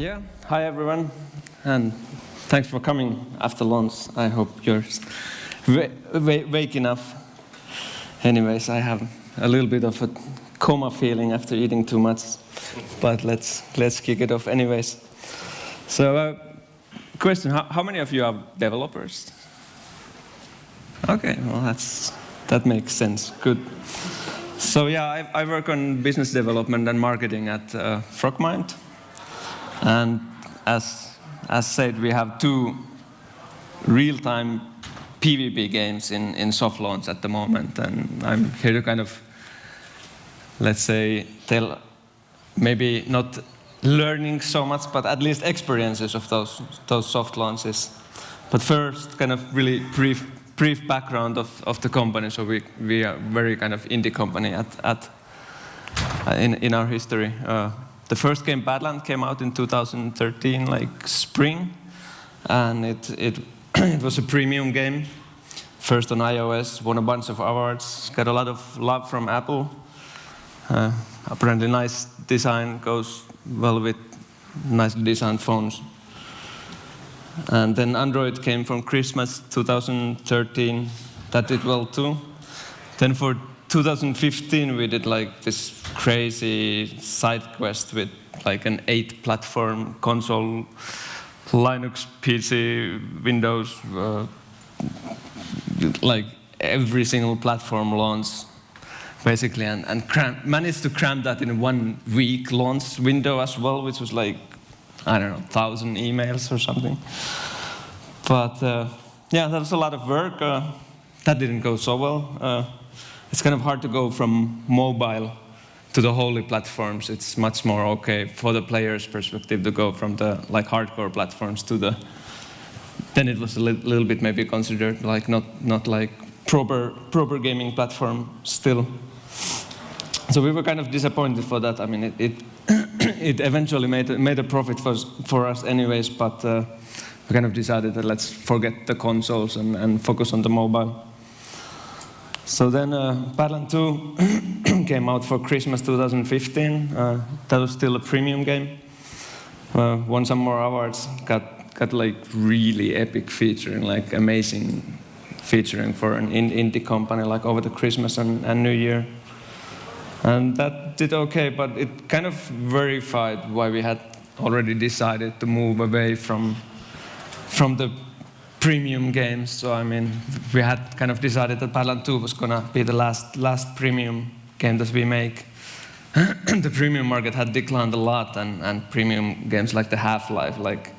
Yeah, hi everyone, and thanks for coming after lunch. I hope you're wake enough. Anyways, I have a little bit of a coma feeling after eating too much, but let's kick it off anyways. So, question: how many of you are developers? Okay, well that makes sense. Good. So yeah, I work on business development and marketing at Frogmind. And as said, we have two real-time PvP games in soft launch at the moment, and I'm here to kind of, let's say, tell maybe not learning so much, but at least experiences of those soft launches. But first, kind of really brief background of the company. So we are very kind of indie company in our history. The first game, Badland, came out in 2013, like spring, and it was a premium game. First on iOS, won a bunch of awards, got a lot of love from Apple. Apparently, nice design goes well with nicely designed phones. And then Android came from Christmas 2013. That did well too. Then for 2015, we did like this crazy side quest with like an 8-platform console, Linux, PC, Windows, like every single platform launch, basically, and managed to cram that in a 1 week launch window as well, which was like, I don't know, 1,000 emails or something. But yeah, that was a lot of work. That didn't go so well. It's kind of hard to go from mobile to the holy platforms. It's much more okay for the player's perspective to go from the like hardcore platforms to the. Then it was a little bit maybe considered like not like proper gaming platform still. So we were kind of disappointed for that. I mean, it eventually made a profit for us anyways, but we kind of decided that let's forget the consoles and focus on the mobile. So then Badland 2 came out for Christmas 2015. That was still a premium game. Won some more awards, got like really epic featuring, like amazing featuring for an indie company like over the Christmas and New Year. And that did okay, but it kind of verified why we had already decided to move away from the premium games. So I mean, we had kind of decided that Badland 2 was gonna be the last premium game that we make. The premium market had declined a lot, and premium games like the Half-Life, like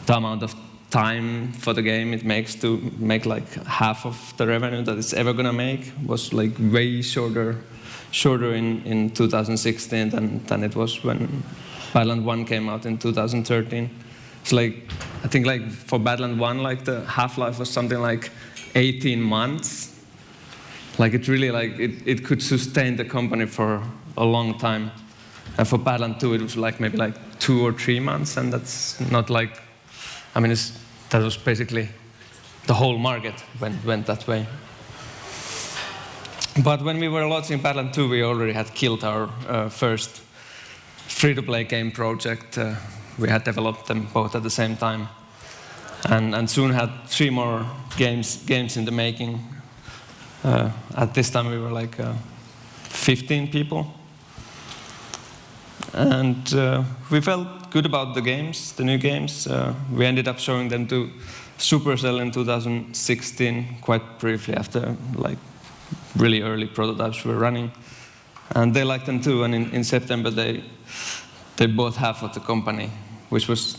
the amount of time for the game it makes to make like half of the revenue that it's ever gonna make was like way shorter in 2016 than it was when Badland 1 came out in 2013. It's like, I think like for Badland 1, like the half-life was something like 18 months. Like it really like, it could sustain the company for a long time. And for Badland 2, it was like maybe like 2 or 3 months, and that's not like, I mean, that was basically the whole market went that way. But when we were launching Badland 2, we already had killed our first free-to-play game project. We had developed them both at the same time, and soon had 3 more games in the making. At this time, we were like 15 people, and we felt good about the games, the new games. We ended up showing them to Supercell in 2016, quite briefly after like really early prototypes were running, and they liked them too. And in September, they bought half of the company, which was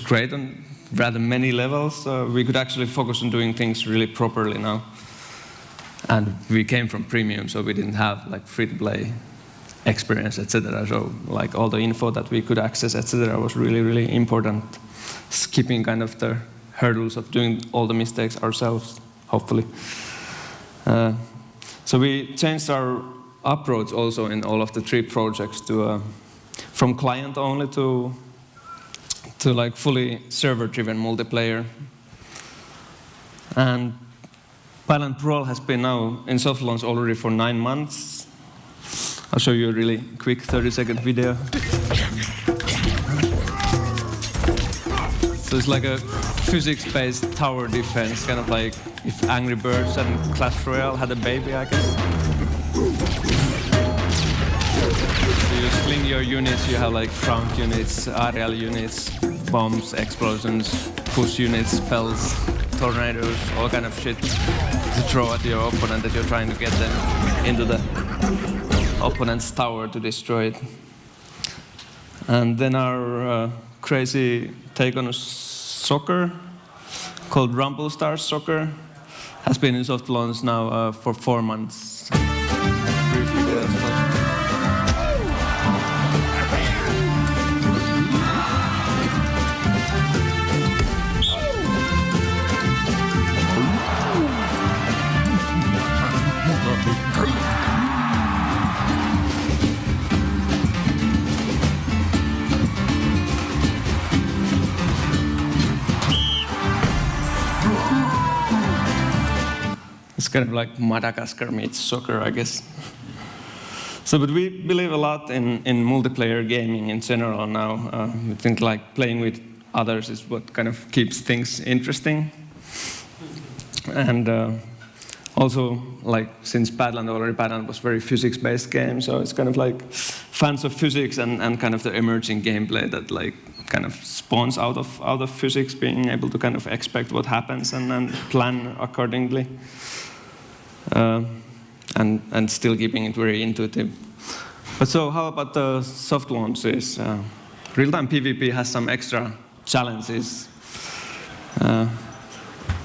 great on rather many levels. We could actually focus on doing things really properly now. And we came from premium, so we didn't have like free-to-play experience, etc. So like all the info that we could access, etc., was really, really important. Skipping kind of the hurdles of doing all the mistakes ourselves, hopefully. So we changed our approach also in all of the 3 projects to from client only to like fully server-driven multiplayer. And Badland Brawl has been now in soft launch already for 9 months. I'll show you a really quick 30-second video. So it's like a physics-based tower defense, kind of like if Angry Birds and Clash Royale had a baby, I guess. So you sling your units, you have like front units, aerial units, bombs, explosions, push units, spells, tornadoes, all kind of shit to throw at your opponent that you're trying to get them into the opponent's tower to destroy it. And then our crazy take on soccer called Rumble Stars Soccer has been in soft launch now for 4 months. Briefly there as well. It's kind of like Madagascar meets soccer, I guess. So, but we believe a lot in multiplayer gaming in general now. We think like playing with others is what kind of keeps things interesting. And also, like since Badland was very physics-based game, so it's kind of like fans of physics and kind of the emerging gameplay that like kind of spawns out of physics, being able to kind of expect what happens and plan accordingly. And still keeping it very intuitive. But so how about the soft launches? Real-time PvP has some extra challenges. And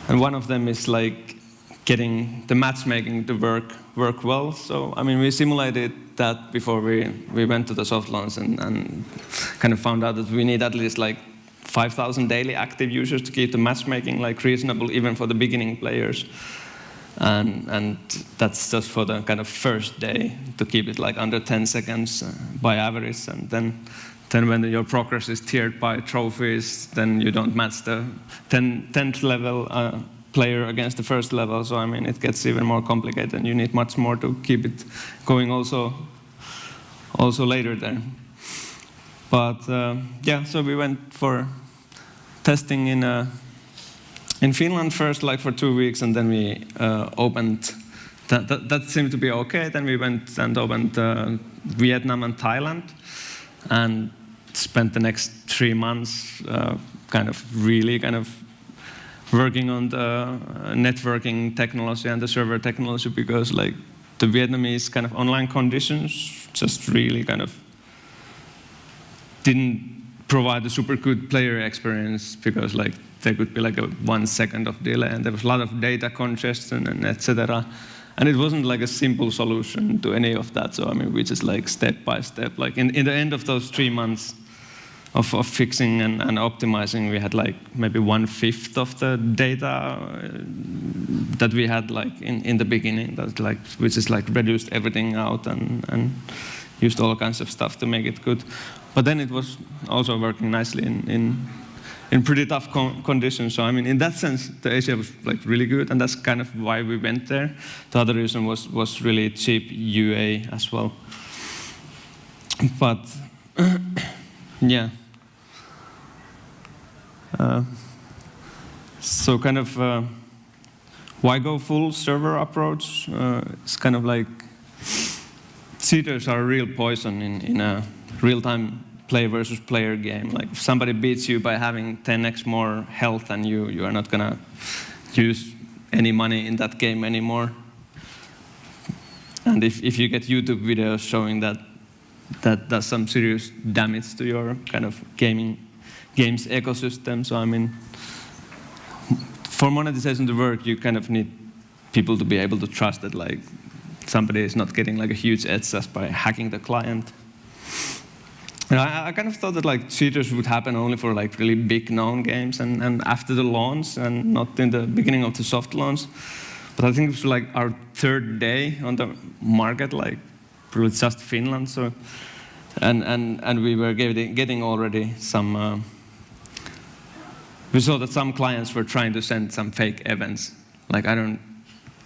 one of them is like getting the matchmaking to work well. So, I mean, we simulated that before we went to the soft launch and kind of found out that we need at least like 5,000 daily active users to keep the matchmaking like reasonable even for the beginning players. And that's just for the kind of first day to keep it like under 10 seconds by average. And then when your progress is tiered by trophies, then you don't match the 10th level player against the first level. So I mean, it gets even more complicated, and you need much more to keep it going also later there. But yeah, so we went for testing in Finland first, like for 2 weeks, and then we opened, that seemed to be okay. Then we went and opened Vietnam and Thailand, and spent the next 3 months really working on the networking technology and the server technology, because like the Vietnamese kind of online conditions just really kind of didn't provide a super good player experience, because like there could be like a 1 second of delay, and there was a lot of data congestion and etc. And it wasn't like a simple solution to any of that. So I mean, we just like step by step, like in the end of those 3 months of fixing and optimizing, we had like maybe 1/5 of the data that we had like in the beginning. That like we just like reduced everything out and used all kinds of stuff to make it good. But then it was also working nicely in pretty tough conditions. So I mean, in that sense, the Asia was like really good, and that's kind of why we went there. The other reason was really cheap UA as well. But yeah. So kind of why go full server approach? It's kind of like cheaters are a real poison in a real-time player versus player game. Like if somebody beats you by having 10x more health than you are not gonna use any money in that game anymore. And if you get YouTube videos showing that does some serious damage to your kind of games ecosystem. So I mean, for monetization to work, you kind of need people to be able to trust that like somebody is not getting like a huge edge just by hacking the client. And I kind of thought that like cheaters would happen only for like really big known games and after the launch, and not in the beginning of the soft launch. But I think it was like our 3rd day on the market, like probably just Finland. So and we were getting already some. We saw that some clients were trying to send some fake events. Like I don't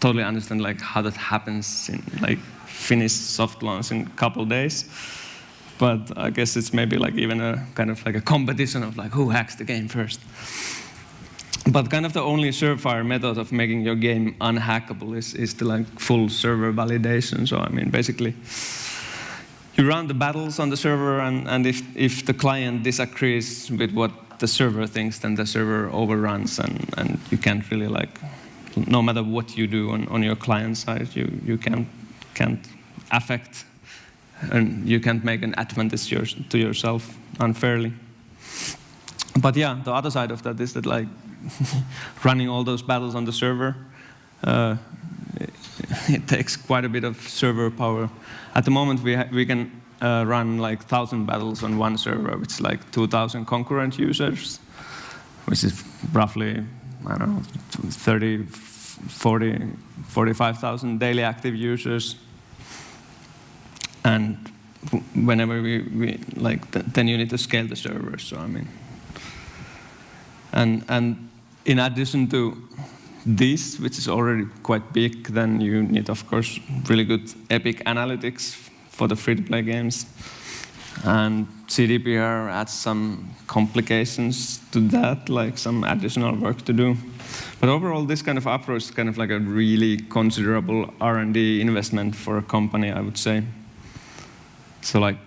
totally understand like how that happens in like Finnish soft launch in a couple of days. but I guess it's maybe like even a kind of like a competition of like who hacks the game first. But kind of the only surefire method of making your game unhackable is the like full server validation. So I mean, basically, you run the battles on the server, and if the client disagrees with what the server thinks, then the server overruns, and you can't really like, no matter what you do on your client side, you can't affect, and you can't make an advantage to yourself unfairly. But yeah, the other side of that is that like running all those battles on the server, it takes quite a bit of server power. At the moment, we can run like 1,000 battles on one server, which is like 2,000 concurrent users, which is roughly, I don't know, 30, 40, 45,000 daily active users. And whenever we like, then you need to scale the servers. So I mean, and in addition to this, which is already quite big, then you need, of course, really good epic analytics for the free-to-play games. And GDPR adds some complications to that, like some additional work to do. But overall, this kind of approach is kind of like a really considerable R&D investment for a company, I would say. So like,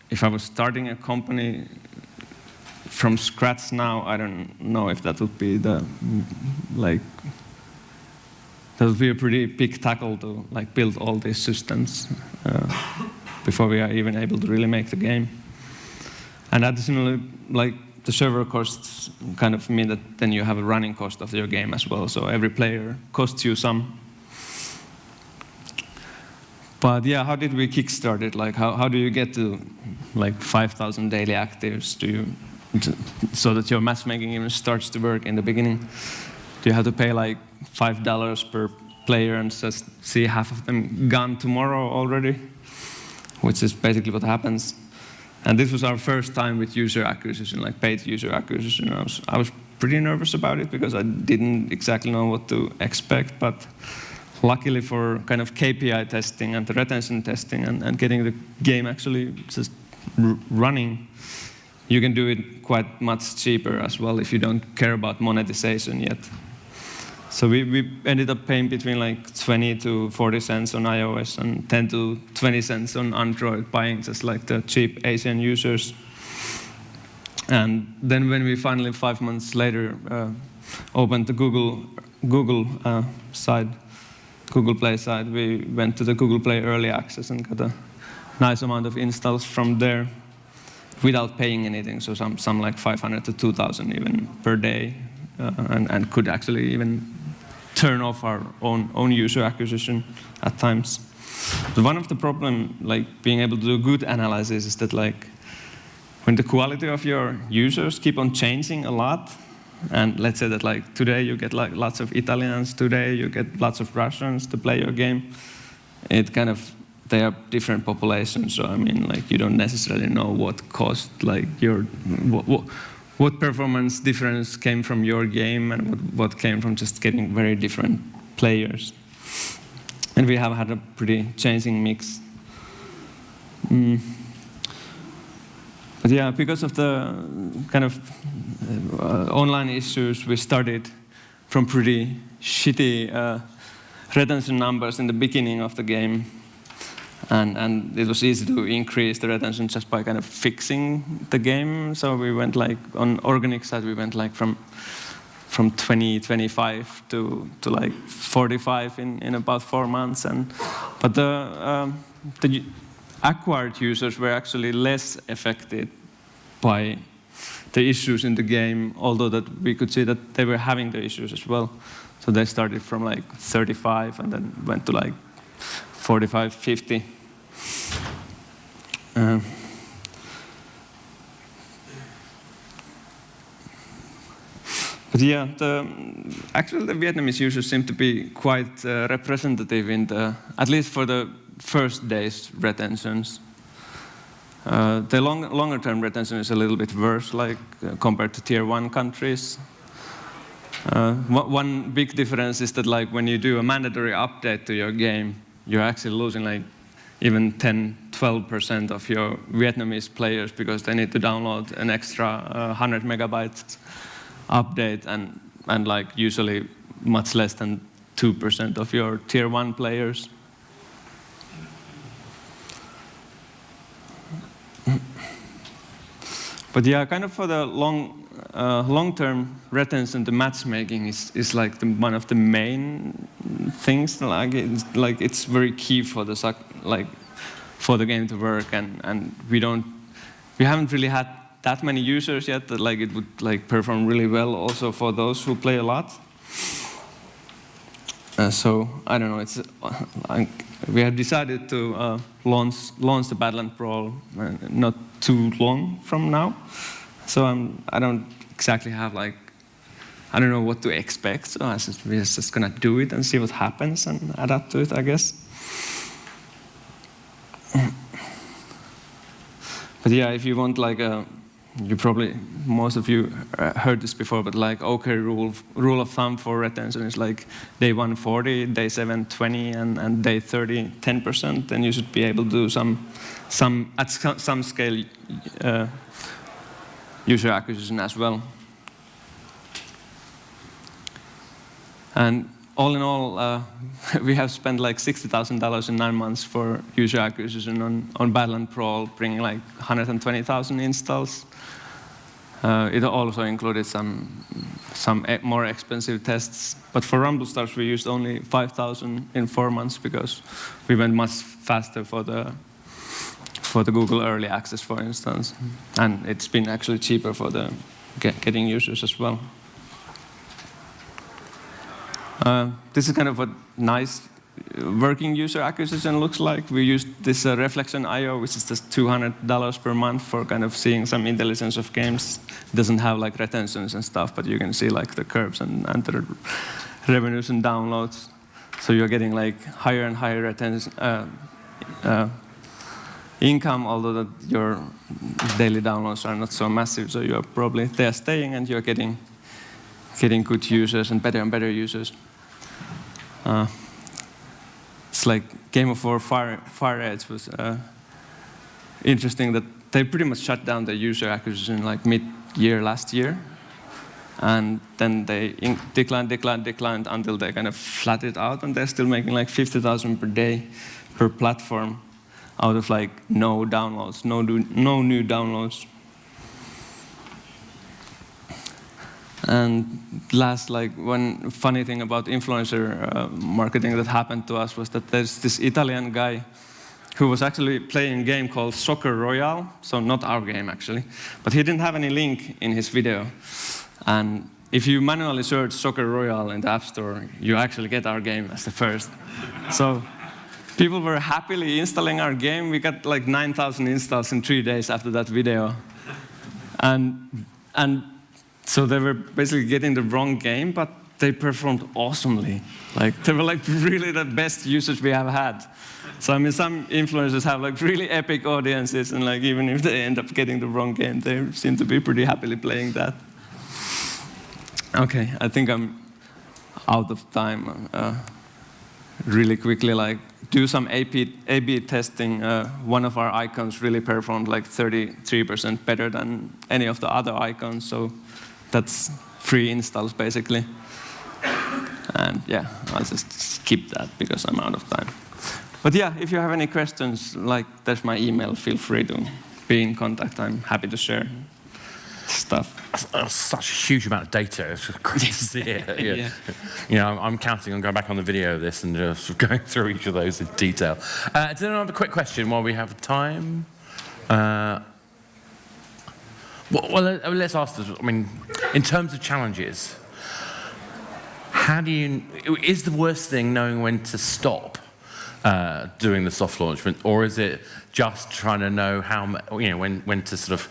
if I was starting a company from scratch now, I don't know if that would be the, like, that would be a pretty big tackle to like build all these systems before we are even able to really make the game. And additionally, like the server costs kind of mean that then you have a running cost of your game as well. So every player costs you some. But yeah, how did we kickstart it? Like, how do you get to like 5,000 daily actives? So that your matchmaking even starts to work in the beginning? Do you have to pay like $5 per player and just see half of them gone tomorrow already? Which is basically what happens. And this was our first time with user acquisition, like paid user acquisition. I was pretty nervous about it because I didn't exactly know what to expect, but luckily for kind of KPI testing and the retention testing and getting the game actually just running, you can do it quite much cheaper as well if you don't care about monetization yet. So we ended up paying between like 20 to 40 cents on iOS and 10 to 20 cents on Android, buying just like the cheap Asian users. And then when we finally, 5 months later, opened the Google side, Google Play side, we went to the Google Play Early Access and got a nice amount of installs from there without paying anything. So some like 500 to 2,000 even per day, and could actually even turn off our own user acquisition at times. But one of the problem, like being able to do good analysis, is that like when the quality of your users keep on changing a lot, and let's say that like today you get like lots of Italians, today you get lots of Russians to play your game, it kind of, they are different populations. So I mean, like you don't necessarily know what caused like your what performance difference came from your game and what came from just getting very different players. And we have had a pretty changing mix. But yeah, because of the kind of online issues, we started from pretty shitty retention numbers in the beginning of the game. And it was easy to increase the retention just by kind of fixing the game. So we went like, on organic side, we went like from 20, 25 to like 45 in about 4 months. But the acquired users were actually less affected by the issues in the game, although that we could see that they were having the issues as well. So they started from like 35 and then went to like 45, 50. But yeah, actually the Vietnamese users seem to be quite representative in at least for the first day's retentions. The longer-term retention is a little bit worse, like compared to tier 1 countries. One big difference is that like when you do a mandatory update to your game, you're actually losing like even 10, 12% of your Vietnamese players because they need to download an extra 100 megabytes update, and like usually much less than 2% of your tier 1 players. But yeah, kind of for the long-term retention, the matchmaking is like one of the main things. Like it's very key for the game to work, and we haven't really had that many users yet that like it would like perform really well also for those who play a lot. So I don't know. It's we have decided to launch the Badland Brawl not too long from now. So I don't exactly have like, I don't know what to expect. So we're just gonna do it and see what happens and adapt to it, I guess. But yeah, if you want like you probably, most of you heard this before, but like okay rule of thumb for retention is like day 1 40, day 7 20, and day 30 10%. Then you should be able to do at some scale user acquisition as well. And all in all, we have spent like $60,000 in 9 months for user acquisition on Badland Brawl, bringing like 120,000 installs. It also included some more expensive tests. But for Rumble Stars, we used only 5,000 in 4 months because we went much faster for the Google Early Access, for instance. And it's been actually cheaper for the getting users as well. This is kind of what nice working user acquisition looks like. We used this Reflection.io, which is just $200 per month for kind of seeing some intelligence of games. It doesn't have like retentions and stuff, but you can see like the curves and the revenues and downloads. So you're getting like higher and higher retention, income, although your daily downloads are not so massive. So you're probably they're staying, and you're getting good users and better users. It's like Game of War Fire Edge was interesting that they pretty much shut down the user acquisition like mid-year last year. And then they declined until they kind of flattened out, and they're still making like 50,000 per day per platform out of like no downloads, no new downloads. And last, like one funny thing about influencer marketing that happened to us was that there's this Italian guy who was actually playing a game called Soccer Royale, so not our game actually, but he didn't have any link in his video. And if you manually search Soccer Royale in the App Store, you actually get our game as the first. So people were happily installing our game. We got like 9,000 installs in 3 days after that video. And so they were basically getting the wrong game, but they performed awesomely. Like they were like really the best users we have had. So I mean, some influencers have like really epic audiences, and like even if they end up getting the wrong game, they seem to be pretty happily playing that. Okay, I think I'm out of time. Really quickly, like do some A/B testing. One of our icons really performed like 33% better than any of the other icons. So that's free installs basically. And yeah, I'll just skip that because I'm out of time. But yeah, if you have any questions, like there's my email. Feel free to be in contact. I'm happy to share stuff. That's such a huge amount of data. It's great to see it. Yeah. Yeah. You know, I'm counting on going back on the video of this and just going through each of those in detail. Does anyone have a quick question while we have time? Well, let's ask this. I mean, in terms of challenges, is the worst thing knowing when to stop doing the soft launch, or is it just trying to know when to sort of?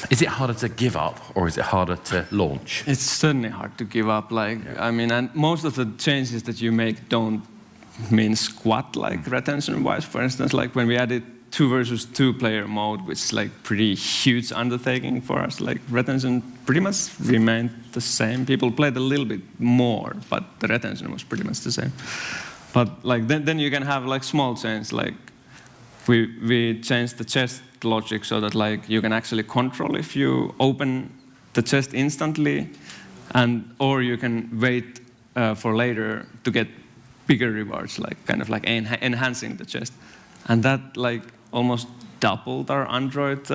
Is it harder to give up, or is it harder to launch? It's certainly hard to give up. Like, I mean, and most of the changes that you make don't mean squat, like retention-wise. For instance, like when we added 2 versus 2 player mode, which is like pretty huge undertaking for us, like retention pretty much remained the same. People played a little bit more, but the retention was pretty much the same. But like then you can have like small change, like we changed the chest logic so that like you can actually control if you open the chest instantly, or you can wait for later to get bigger rewards, like kind of like enhancing the chest, and that like almost doubled our Android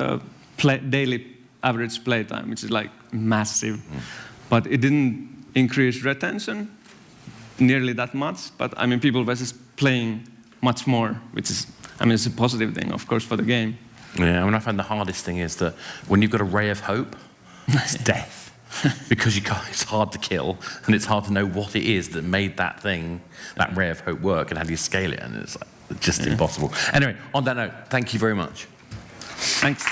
daily average playtime, which is like massive. But it didn't increase retention nearly that much. But I mean, people were just playing much more, which is, I mean, it's a positive thing, of course, for the game. Yeah, I mean, I find the hardest thing is that when you've got a ray of hope, it's death. Because it's hard to kill, and it's hard to know what it is that made that thing, that ray of hope work, and how do you scale it, and it's like, just impossible. Anyway, on that note, thank you very much. Thanks.